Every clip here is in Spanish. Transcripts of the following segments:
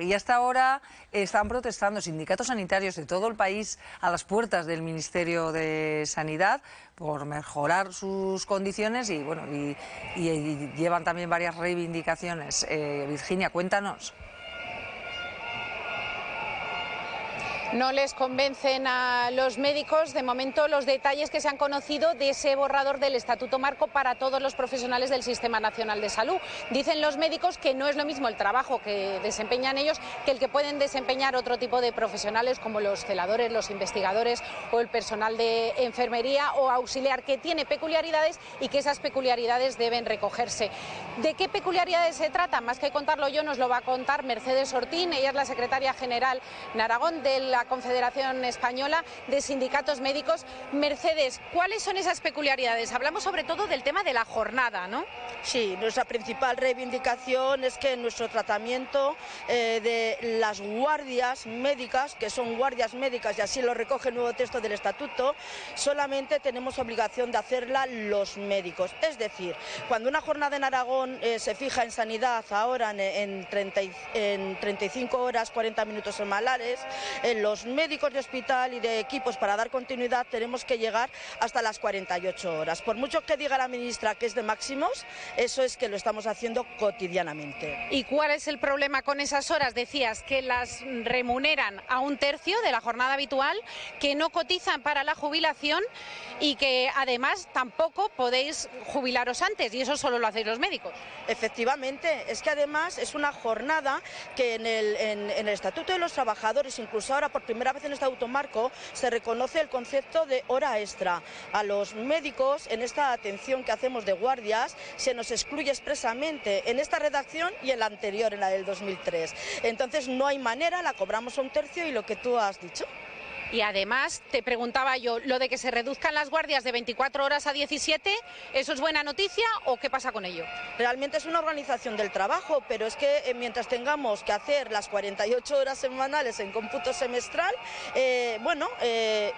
Y hasta ahora están protestando sindicatos sanitarios de todo el país a las puertas del Ministerio de Sanidad por mejorar sus condiciones y, bueno, y llevan también varias reivindicaciones. Virginia, cuéntanos. No les convencen a los médicos, de momento, los detalles que se han conocido de ese borrador del Estatuto Marco para todos los profesionales del Sistema Nacional de Salud. Dicen los médicos que no es lo mismo el trabajo que desempeñan ellos que el que pueden desempeñar otro tipo de profesionales como los celadores, los investigadores o el personal de enfermería o auxiliar, que tiene peculiaridades y que esas peculiaridades deben recogerse. ¿De qué peculiaridades se trata? Más que contarlo yo, nos lo va a contar Mercedes Ortín. Ella es la secretaria general en Aragón de la Confederación Española de Sindicatos Médicos. Mercedes, ¿cuáles son esas peculiaridades? Hablamos sobre todo del tema de la jornada, ¿no? Sí, nuestra principal reivindicación es que en nuestro tratamiento de las guardias médicas, que son guardias médicas y así lo recoge el nuevo texto del Estatuto, solamente tenemos obligación de hacerla los médicos. Es decir, cuando una jornada en Aragón se fija en sanidad ahora en 35 horas, 40 minutos semanales, los médicos de hospital y de equipos para dar continuidad tenemos que llegar hasta las 48 horas. Por mucho que diga la ministra que es de máximos, eso es que lo estamos haciendo cotidianamente. ¿Y cuál es el problema con esas horas? Decías que las remuneran a un tercio de la jornada habitual, que no cotizan para la jubilación y que además tampoco podéis jubilaros antes, y eso solo lo hacéis los médicos. Efectivamente, es que además es una jornada que en el Estatuto de los Trabajadores, incluso ahora por primera vez en el Estatuto Marco, se reconoce el concepto de hora extra. A los médicos, en esta atención que hacemos de guardias, se nos excluye expresamente en esta redacción y en la anterior, en la del 2003. Entonces no hay manera, la cobramos a un tercio y lo que tú has dicho. Y además, te preguntaba yo, lo de que se reduzcan las guardias de 24 horas a 17, ¿eso es buena noticia o qué pasa con ello? Realmente es una organización del trabajo, pero es que mientras tengamos que hacer las 48 horas semanales en cómputo semestral,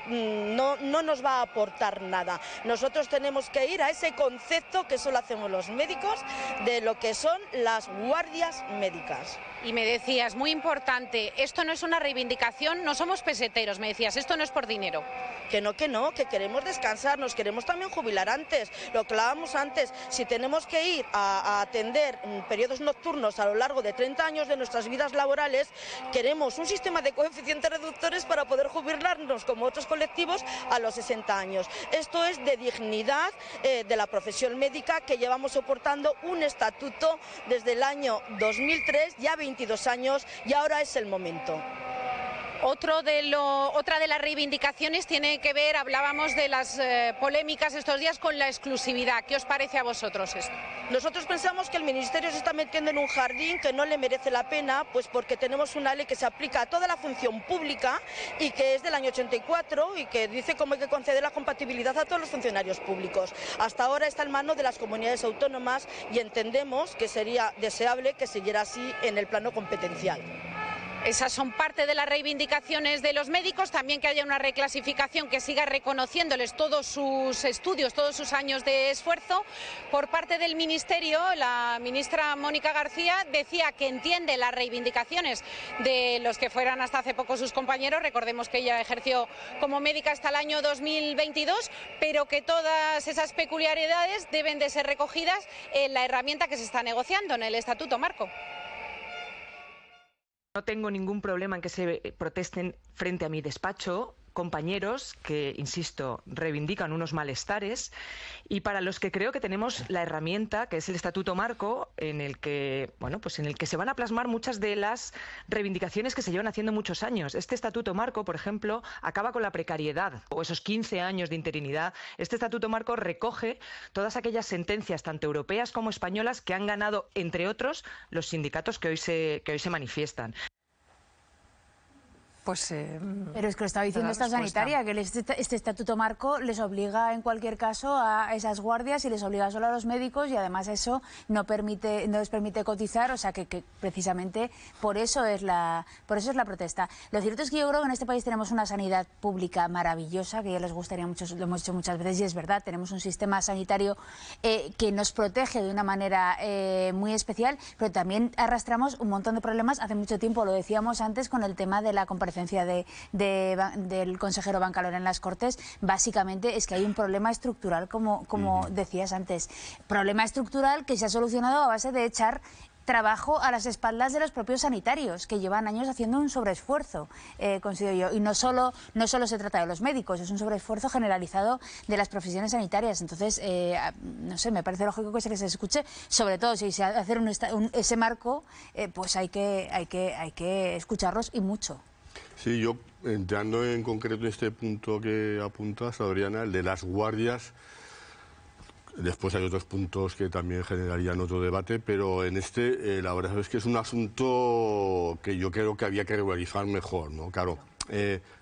no nos va a aportar nada. Nosotros tenemos que ir a ese concepto que solo hacemos los médicos de lo que son las guardias médicas. Y me decías, muy importante, esto no es una reivindicación, no somos peseteros, me decías, esto no es por dinero. Que no, que queremos descansar, nos queremos también jubilar antes, lo que hablábamos antes, si tenemos que ir a atender periodos nocturnos a lo largo de 30 años de nuestras vidas laborales, queremos un sistema de coeficientes reductores para poder jubilarnos como otros colectivos a los 60 años. Esto es de dignidad de la profesión médica que llevamos soportando un estatuto desde el año 2003, ya 22 años, y ahora es el momento. Otra de las reivindicaciones tiene que ver, hablábamos de las polémicas estos días con la exclusividad. ¿Qué os parece a vosotros esto? Nosotros pensamos que el Ministerio se está metiendo en un jardín que no le merece la pena, pues porque tenemos una ley que se aplica a toda la función pública y que es del año 84 y que dice cómo hay que conceder la compatibilidad a todos los funcionarios públicos. Hasta ahora está en manos de las comunidades autónomas y entendemos que sería deseable que siguiera así en el plano competencial. Esas son parte de las reivindicaciones de los médicos, también que haya una reclasificación que siga reconociéndoles todos sus estudios, todos sus años de esfuerzo. Por parte del Ministerio, la ministra Mónica García decía que entiende las reivindicaciones de los que fueran hasta hace poco sus compañeros, recordemos que ella ejerció como médica hasta el año 2022, pero que todas esas peculiaridades deben de ser recogidas en la herramienta que se está negociando, en el Estatuto Marco. No tengo ningún problema en que se protesten frente a mi despacho compañeros que, insisto, reivindican unos malestares y para los que creo que tenemos la herramienta, que es el Estatuto Marco, en el que se van a plasmar muchas de las reivindicaciones que se llevan haciendo muchos años. Este Estatuto Marco, por ejemplo, acaba con la precariedad o esos 15 años de interinidad. Este Estatuto Marco recoge todas aquellas sentencias, tanto europeas como españolas, que han ganado, entre otros, los sindicatos que hoy se manifiestan. pues... Pero es que lo estaba diciendo esta sanitaria, que este estatuto marco les obliga en cualquier caso a esas guardias y les obliga solo a los médicos, y además eso no les permite cotizar, o sea que precisamente por eso es la protesta. Lo cierto es que yo creo que en este país tenemos una sanidad pública maravillosa, que ya les gustaría mucho, lo hemos dicho muchas veces, y es verdad, tenemos un sistema sanitario que nos protege de una manera muy especial, pero también arrastramos un montón de problemas hace mucho tiempo, lo decíamos antes con el tema de la comparecencia del consejero Bancalor en las Cortes. Básicamente es que hay un problema estructural, como decías antes, problema estructural que se ha solucionado a base de echar trabajo a las espaldas de los propios sanitarios, que llevan años haciendo un sobreesfuerzo, considero yo. Y no solo se trata de los médicos, es un sobreesfuerzo generalizado de las profesiones sanitarias. Entonces, no sé, me parece lógico que se les escuche, sobre todo si se hace ese marco, pues hay que escucharlos y mucho. Sí, yo entrando en concreto en este punto que apuntas, Adriana, el de las guardias. Después hay otros puntos que también generarían otro debate, pero en este la verdad es que es un asunto que yo creo que había que regularizar mejor, ¿no? Claro.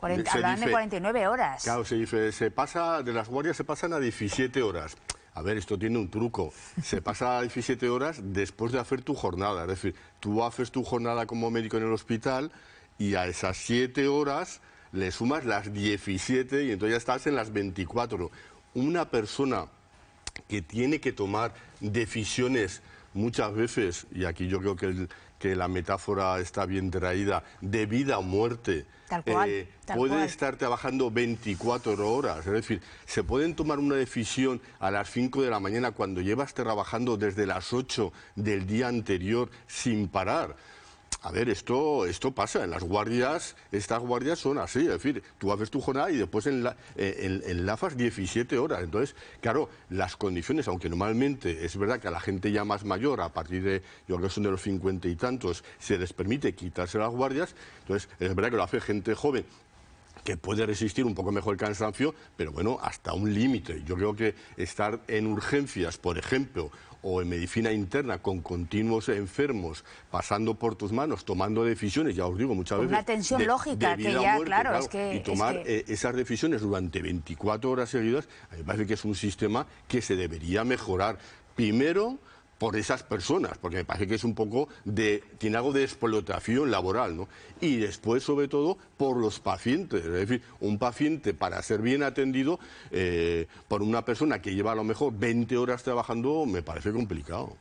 Hablan de 49 horas. Claro, se dice, de las guardias se pasan a 17 horas. A ver, esto tiene un truco. Se pasa a 17 horas después de hacer tu jornada. Es decir, tú haces tu jornada como médico en el hospital y a esas 7 horas le sumas las 17 y entonces ya estás en las 24. Una persona que tiene que tomar decisiones muchas veces, y aquí yo creo que la metáfora está bien traída, de vida o muerte, puede estar trabajando 24 horas. Es decir, se pueden tomar una decisión a las 5 de la mañana cuando llevas trabajando desde las 8 del día anterior sin parar. A ver, esto pasa en las guardias, estas guardias son así, es decir, tú haces tu jornada y después enlazas 17 horas. Entonces, claro, las condiciones, aunque normalmente es verdad que a la gente ya más mayor, a partir de, yo creo que son de los 50 y tantos, se les permite quitarse las guardias, entonces es verdad que lo hace gente joven, que puede resistir un poco mejor el cansancio, pero bueno, hasta un límite. Yo creo que estar en urgencias, por ejemplo, o en medicina interna con continuos enfermos pasando por tus manos, tomando decisiones, ya os digo muchas veces, una tensión lógica de vida que ya, muerte, claro, es que... y tomar esas decisiones durante 24 horas seguidas, a mí me parece que es un sistema que se debería mejorar. Primero, por esas personas, porque me parece que es un poco tiene algo de explotación laboral, ¿no? Y después, sobre todo, por los pacientes. Es decir, un paciente, para ser bien atendido por una persona que lleva a lo mejor 20 horas trabajando, me parece complicado.